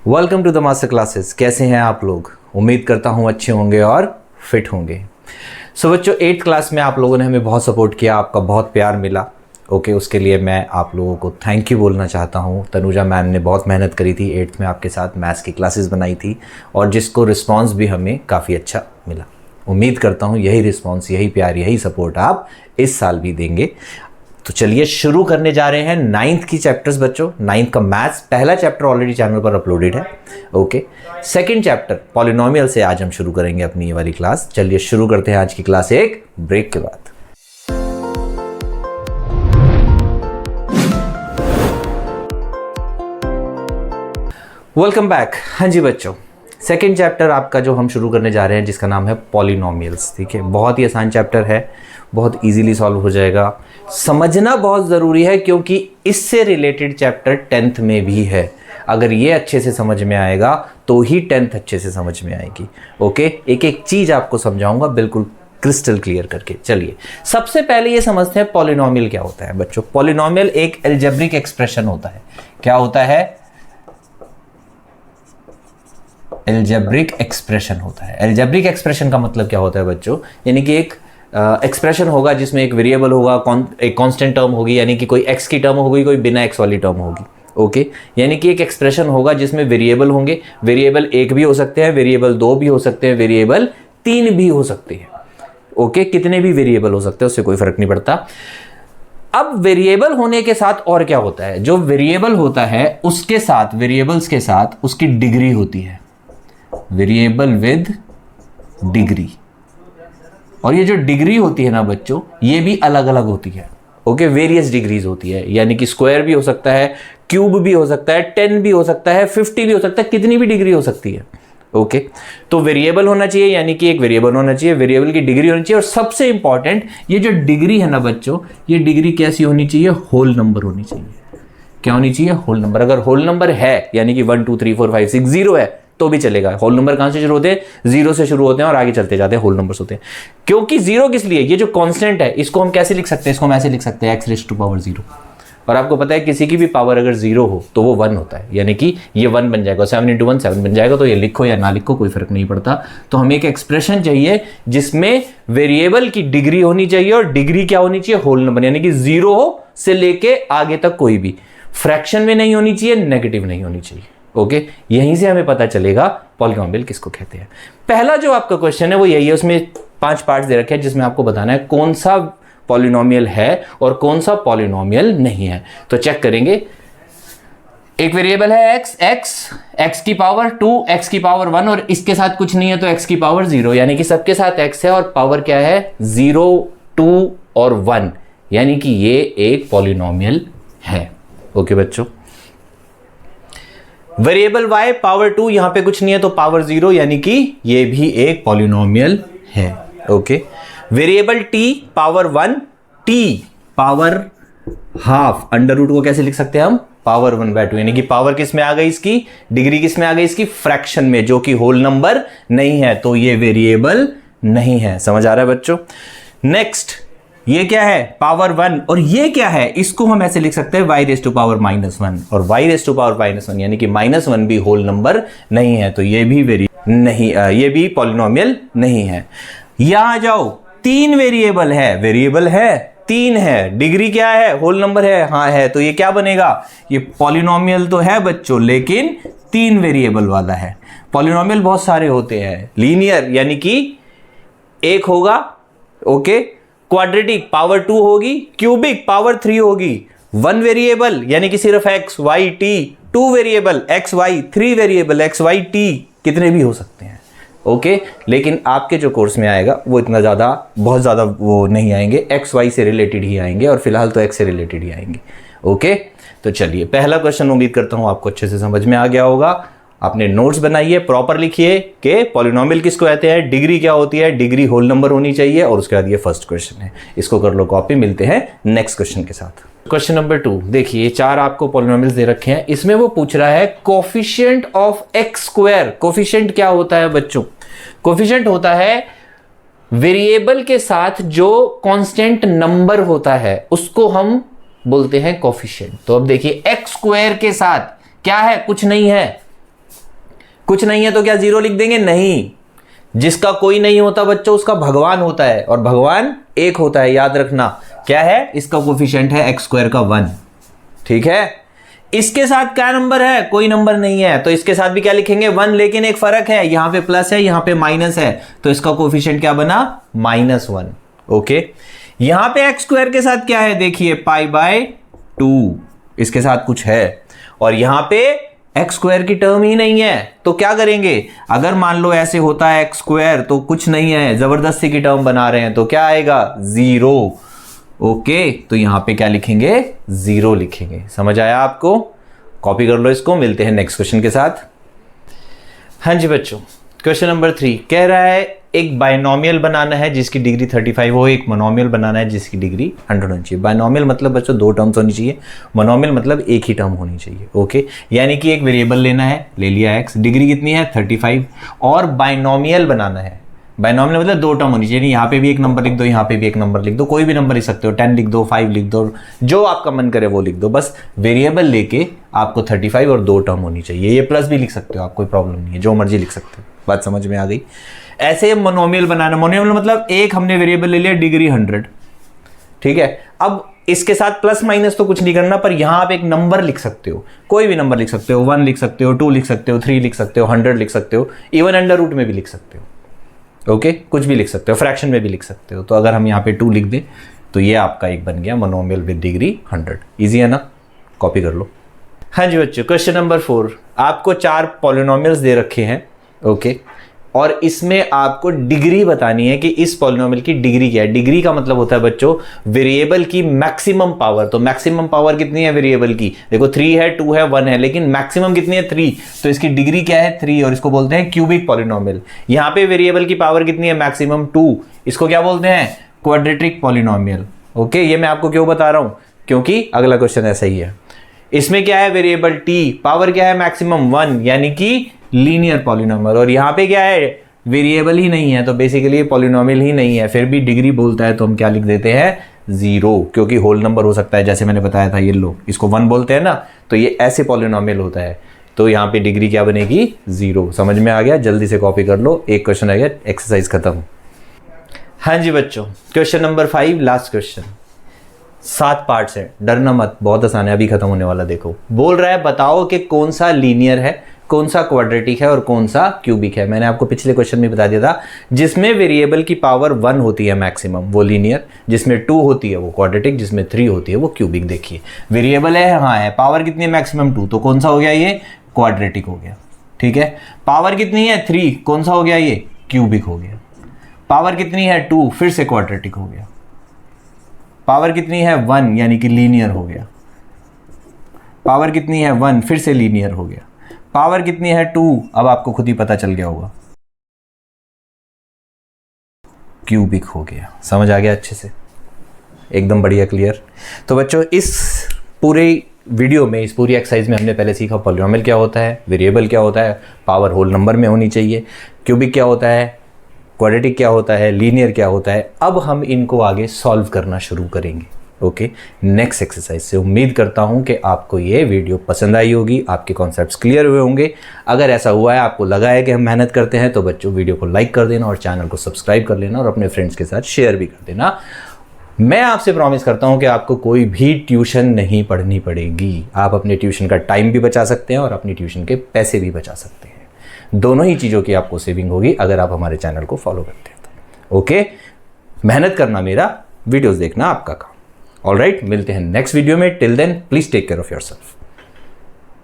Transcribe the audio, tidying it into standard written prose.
Welcome to the master classes. कैसे हैं आप लोग? उम्मीद करता हूं अच्छे होंगे और फिट होंगे। सो बच्चों, 8th क्लास में आप लोगों ने हमें बहुत सपोर्ट किया, आपका बहुत प्यार मिला। ओके, उसके लिए मैं आप लोगों को थैंक यू बोलना चाहता हूं। तनुजा मैम ने बहुत मेहनत करी थी, 8th में आपके साथ मैथ्स की क्लासेस बनाई थी और जिसको रिस्पॉन्स भी हमें काफ़ी अच्छा मिला। उम्मीद करता हूँ यही रिस्पॉन्स, यही प्यार, यही सपोर्ट आप इस साल भी देंगे। तो चलिए शुरू करने जा रहे हैं 9th की चैप्टर्स बच्चों। 9th का मैथ्स पहला चैप्टर ऑलरेडी चैनल पर अपलोडेड है। ओके, सेकंड चैप्टर पॉलिनोमियल से आज हम शुरू करेंगे अपनी ये वाली क्लास। चलिए शुरू करते हैं आज की क्लास एक ब्रेक के बाद। Welcome back. हाँ जी बच्चों, सेकेंड चैप्टर आपका जो हम शुरू करने जा रहे हैं जिसका नाम है पॉलिनोमियल्स। ठीक है, बहुत ही आसान चैप्टर है, बहुत इजीली सॉल्व हो जाएगा। समझना बहुत ज़रूरी है क्योंकि इससे रिलेटेड चैप्टर 10th में भी है। अगर ये अच्छे से समझ में आएगा तो ही 10th अच्छे से समझ में आएगी। ओके, एक एक चीज़ आपको समझाऊंगा बिल्कुल क्रिस्टल क्लियर करके। चलिए सबसे पहले ये समझते हैं पॉलिनोमियल क्या होता है बच्चों। पॉलिनोमियल एक अलजेब्रिक एक्सप्रेशन होता है। क्या होता है? अलजेब्रिक एक्सप्रेशन होता है। अलजेब्रिक एक्सप्रेशन का मतलब क्या होता है बच्चों? यानी कि एक एक्सप्रेशन होगा जिसमें एक वेरिएबल होगा, एक कांस्टेंट टर्म होगी, यानी कि कोई एक्स की टर्म होगी, कोई बिना एक्स वाली टर्म होगी। ओके, यानी कि एक एक्सप्रेशन होगा जिसमें वेरिएबल होंगे। वेरिएबल 1 भी हो सकते हैं, वेरिएबल 2 भी हो सकते हैं, वेरिएबल 3 भी हो सकते हैं। ओके, कितने भी वेरिएबल हो सकते हैं, उससे कोई फर्क नहीं पड़ता। अब वेरिएबल होने के साथ और क्या होता है? जो वेरिएबल होता है उसके साथ, वेरिएबल्स के साथ उसकी डिग्री होती है। Variable with degree. और ये जो डिग्री होती है ना बच्चों, ये भी अलग अलग होती है। ओके, वेरियस डिग्रीज होती है, यानी कि स्क्वायर भी हो सकता है, क्यूब भी हो सकता है, 10 भी हो सकता है, 50 भी हो सकता है, कितनी भी डिग्री हो सकती है। ओके, तो वेरिएबल होना चाहिए, यानी कि एक वेरिएबल होना चाहिए, वेरिएबल की डिग्री होनी चाहिए। और सबसे इंपॉर्टेंट, ये जो डिग्री है ना बच्चों, ये डिग्री कैसी होनी चाहिए? होल नंबर होनी चाहिए। क्या होनी चाहिए? Whole number. अगर होल नंबर है, यानी कि 1 2 3 4 5 6 0 है तो भी चलेगा। होल नंबर कहां से शुरू होते हैं? 0 से शुरू होते हैं और आगे चलते जाते हैं, होल नंबर्स होते हैं। क्योंकि 0 किस लिए? ये जो कांस्टेंट है इसको हम कैसे लिख सकते हैं? इसको हम ऐसे लिख सकते हैं, x⁻0। और आपको पता है किसी की भी पावर अगर 0 हो तो वो 1 होता है, यानी कि ये 1 बन जाएगा। 7 × 1 7 बन जाएगा। तो ये लिखो या ना लिखो कोई फर्क नहीं पड़ता। तो हमें एक एक्सप्रेशन चाहिए जिसमें वेरिएबल की डिग्री होनी चाहिए और डिग्री क्या होनी चाहिए? होल नंबर, यानी कि 0 से लेके आगे तक कोई भी फ्रैक्शन में नहीं होनी चाहिए, नेगेटिव नहीं होनी चाहिए। ओके, यहीं से हमें पता चलेगा पॉलिनोमियल किसको कहते हैं। पहला जो आपका क्वेश्चन है वो यही है, उसमें 5 पार्ट्स दे रखे हैं जिसमें आपको बताना है कौन सा पॉलिनोमियल है और कौन सा पॉलिनोमियल नहीं है। तो चेक करेंगे। एक वेरिएबल है x की पावर 2, x की पावर 1 और इसके साथ कुछ नहीं है तो x की पावर 0, यानी कि सबके साथ x है और पावर क्या है? 0 2 और 1, यानी कि ये एक पॉलिनोमियल है। ओके बच्चों, वेरिएबल y पावर 2, यहां पे कुछ नहीं है तो पावर 0, यानी कि ये भी एक पॉलिनोमियल है। Okay, variable t power 1, t power half, under root को कैसे लिख सकते हैं हम? पावर 1/2, यानी कि पावर किस में आ गई इसकी? डिग्री किस में आ गई इसकी? फ्रैक्शन में, जो कि होल नंबर नहीं है, तो ये वेरिएबल नहीं है। समझ आ रहा है बच्चों? नेक्स्ट, ये क्या है? पावर 1। और ये क्या है? इसको हम ऐसे लिख सकते हैं y⁻⁻⁻1। और y⁻⁻⁻1 यानी कि -1 भी होल नंबर नहीं है, तो ये भी ये भी पॉलिनोमियल नहीं है। यहां आ जाओ, 3 वेरिएबल है, वेरिएबल है 3 है, डिग्री क्या है? होल नंबर है, हाँ है, तो ये क्या बनेगा? ये पॉलिनोमियल तो है बच्चों, लेकिन 3 वेरिएबल वाला है। पॉलिनोमियल बहुत सारे होते हैं। लीनियर यानी कि एक होगा, ओके, क्वाड्रेटिक पावर 2 होगी, क्यूबिक पावर 3 होगी, 1 वेरिएबल यानी कि सिर्फ x y t, 2 variable x y, 3 variable x y t, कितने भी हो सकते हैं। ओके, लेकिन आपके जो कोर्स में आएगा वो इतना ज़्यादा, बहुत ज़्यादा वो नहीं आएंगे, एक्स वाई से रिलेटेड ही आएंगे और फिलहाल तो एक्स से रिलेटेड ही आएंगे। ओके, तो चलिए पहला क्वेश्चन उम्मीद करता हूँ आपको अच्छे से समझ में आ गया होगा। आपने नोट्स बनाइए, प्रॉपर लिखिए कि पॉलिनोमियल किसको कहते हैं, डिग्री क्या होती है, डिग्री होल नंबर होनी चाहिए, और उसके बाद ये फर्स्ट क्वेश्चन है, इसको कर लो कॉपी। मिलते हैं नेक्स्ट क्वेश्चन के साथ। क्वेश्चन नंबर 2 देखिए, 4 आपको पॉलिनोमियल्स दे रखे हैं, इसमें वो पूछ रहा है coefficient of x square. Coefficient क्या होता है बच्चों? कोफिशिएंट होता है वेरिएबल के साथ जो कांस्टेंट नंबर होता है उसको हम बोलते हैं कोफिशिएंट। तो अब देखिए एक्स स्क्वायर के साथ क्या है? कुछ नहीं है, कुछ नहीं है तो क्या जीरो लिख देंगे? नहीं, जिसका कोई नहीं होता बच्चों उसका भगवान होता है, और भगवान एक होता है, याद रखना। क्या है? इसका कोफिशिएंट है x स्क्वायर का 1। ठीक है, इसके साथ क्या नंबर है? कोई नंबर नहीं है, तो इसके साथ भी क्या लिखेंगे? 1, लेकिन एक फर्क है, यहां पे प्लस है, यहां पे माइनस है, तो इसका कोफिशिएंट क्या बना? -1। ओके, यहां पे x स्क्वायर के साथ क्या है? देखिए π/2, इसके साथ कुछ है, और यहां पे एक्स स्क्वायर की टर्म ही नहीं है, तो क्या करेंगे? अगर मान लो ऐसे होता है एक्स स्क्वायर तो कुछ नहीं है, जबरदस्ती की टर्म बना रहे हैं, तो क्या आएगा? 0। ओके, तो यहां पे क्या लिखेंगे? 0 लिखेंगे। समझ आया आपको? कॉपी कर लो इसको। मिलते हैं नेक्स्ट क्वेश्चन के साथ। हाँ जी बच्चों, क्वेश्चन नंबर 3 कह रहा है एक बायनोमियल बनाना है जिसकी डिग्री 35 हो, एक मोनोमियल बनाना है जिसकी डिग्री 100 होनी चाहिए। बायनोमियल मतलब बच्चों 2 टर्म्स होनी चाहिए, मोनोमियल मतलब एक ही टर्म होनी चाहिए। ओके, यानी कि एक वेरिएबल लेना है, ले लिया x, डिग्री कितनी है? 35, और बायनोमियल बनाना है। बायनोमियल मतलब 2 टर्म होनी चाहिए, यहाँ पे भी एक नंबर लिख दो, यहाँ पे भी एक नंबर लिख दो, कोई भी नंबर लिख सकते हो, 10 लिख दो, 5 लिख दो, जो आपका मन करे वो लिख दो, बस वेरिएबल लेके आपको 35 और 2 टर्म होनी चाहिए। ये प्लस भी लिख सकते हो आप, कोई प्रॉब्लम नहीं है, जो मर्जी लिख सकते हो। बात समझ में आ गई? ऐसे मोनोमियल बनाना, मोनोमियल मतलब एक हमने वेरिएबल ले लिया, डिग्री 100। ठीक है, अब इसके साथ प्लस माइनस तो कुछ नहीं करना, पर यहां आप एक नंबर लिख सकते हो, कोई भी नंबर लिख सकते हो, 1 लिख सकते हो, 2 लिख सकते हो, 3 लिख सकते हो, 100 लिख सकते हो, इवन अंडर रूट में भी लिख सकते हो। ओके, कुछ भी लिख सकते हो, फ्रैक्शन में भी लिख सकते हो। तो अगर हम यहाँ पे 2 लिख दें तो ये आपका एक बन गया मोनोमियल विद डिग्री 100। इजी है ना? कॉपी कर लो। हाँ जी बच्चों, क्वेश्चन नंबर 4, आपको 4 पॉलिनोमियल्स दे रखे हैं। ओके, और इसमें आपको डिग्री बतानी है कि इस पॉलिनोमियल की डिग्री क्या है। डिग्री का मतलब होता है बच्चों वेरिएबल की मैक्सिमम पावर। तो मैक्सिमम पावर कितनी है वेरिएबल की? देखो 3 है, 2 है, 1 है, लेकिन मैक्सिमम कितनी है? 3। तो इसकी डिग्री क्या है? 3, और इसको बोलते हैं क्यूबिक पॉलिनोमियल। यहां पे वेरिएबल की पावर कितनी है? मैक्सिमम 2। इसको क्या बोलते हैं? Quadratic polynomial. ओके, ये मैं आपको क्यों बता रहा हूं? क्योंकि अगला क्वेश्चन ऐसा ही है। इसमें क्या है? वेरिएबल t, पावर क्या है? मैक्सिमम 1, यानी कि लीनियर पॉलिनोमियल। और यहाँ पे क्या है? वेरिएबल ही नहीं है, तो बेसिकली ये पॉलिनोमियल ही नहीं है, फिर भी डिग्री बोलता है तो हम क्या लिख देते हैं? 0, क्योंकि होल नंबर हो सकता है, जैसे मैंने बताया था, ये लो इसको 1 बोलते हैं ना, तो ये ऐसे पॉलिनोमियल होता है, तो यहाँ पे डिग्री क्या बनेगी? 0। समझ में आ गया? जल्दी से कॉपी कर लो, एक क्वेश्चन आ गया, एक्सरसाइज खत्म। हाँ जी बच्चों, question number 5 last question. 7 parts है, डरना मत, बहुत आसान है, अभी खत्म होने वाला। देखो, बोल रहा है बताओ कि कौन सा लीनियर है, कौन सा क्वाड्रेटिक है और कौन सा क्यूबिक है। मैंने आपको पिछले क्वेश्चन में बता दिया था, जिसमें वेरिएबल की पावर 1 होती है मैक्सिमम वो लीनियर, जिसमें 2 होती है वो क्वाड्रेटिक, जिसमें 3 होती है वो क्यूबिक। देखिए वेरिएबल है, हाँ है, पावर कितनी है? मैक्सिमम 2, तो कौन सा हो गया? ये क्वाड्रेटिक हो गया। ठीक है, पावर कितनी है? 3, कौन सा हो गया? ये क्यूबिक हो गया। पावर कितनी है? 2, फिर से क्वाड्रेटिक हो गया। पावर कितनी है? 1, यानी कि लीनियर हो गया। पावर कितनी है? 1, फिर से लीनियर हो गया। पावर कितनी है? 2, अब आपको खुद ही पता चल गया होगा, क्यूबिक हो गया। समझ आ गया अच्छे से? एकदम बढ़िया, क्लियर। तो बच्चों इस पूरे वीडियो में, इस पूरी एक्सरसाइज में हमने पहले सीखा पॉलिनोमियल क्या होता है, वेरिएबल क्या होता है, पावर होल नंबर में होनी चाहिए, क्यूबिक क्या होता है, क्वाड्रेटिक क्या होता है, लीनियर क्या होता है। अब हम इनको आगे सॉल्व करना शुरू करेंगे। ओके, नेक्स्ट एक्सरसाइज से। उम्मीद करता हूं कि आपको ये वीडियो पसंद आई होगी, आपके कॉन्सेप्ट्स क्लियर हुए होंगे। अगर ऐसा हुआ है, आपको लगा है कि हम मेहनत करते हैं, तो बच्चों वीडियो को लाइक कर देना और चैनल को सब्सक्राइब कर लेना और अपने फ्रेंड्स के साथ शेयर भी कर देना। मैं आपसे प्रॉमिस करता हूं कि आपको कोई भी ट्यूशन नहीं पढ़नी पड़ेगी। आप अपने ट्यूशन का टाइम भी बचा सकते हैं और अपनी ट्यूशन के पैसे भी बचा सकते हैं। दोनों ही चीज़ों की आपको सेविंग होगी अगर आप हमारे चैनल को फॉलो करते हैं तो। ओके, मेहनत करना मेरा, वीडियोस देखना आपका काम। ऑलराइट, मिलते हैं नेक्स्ट वीडियो में। Till then please take care of yourself.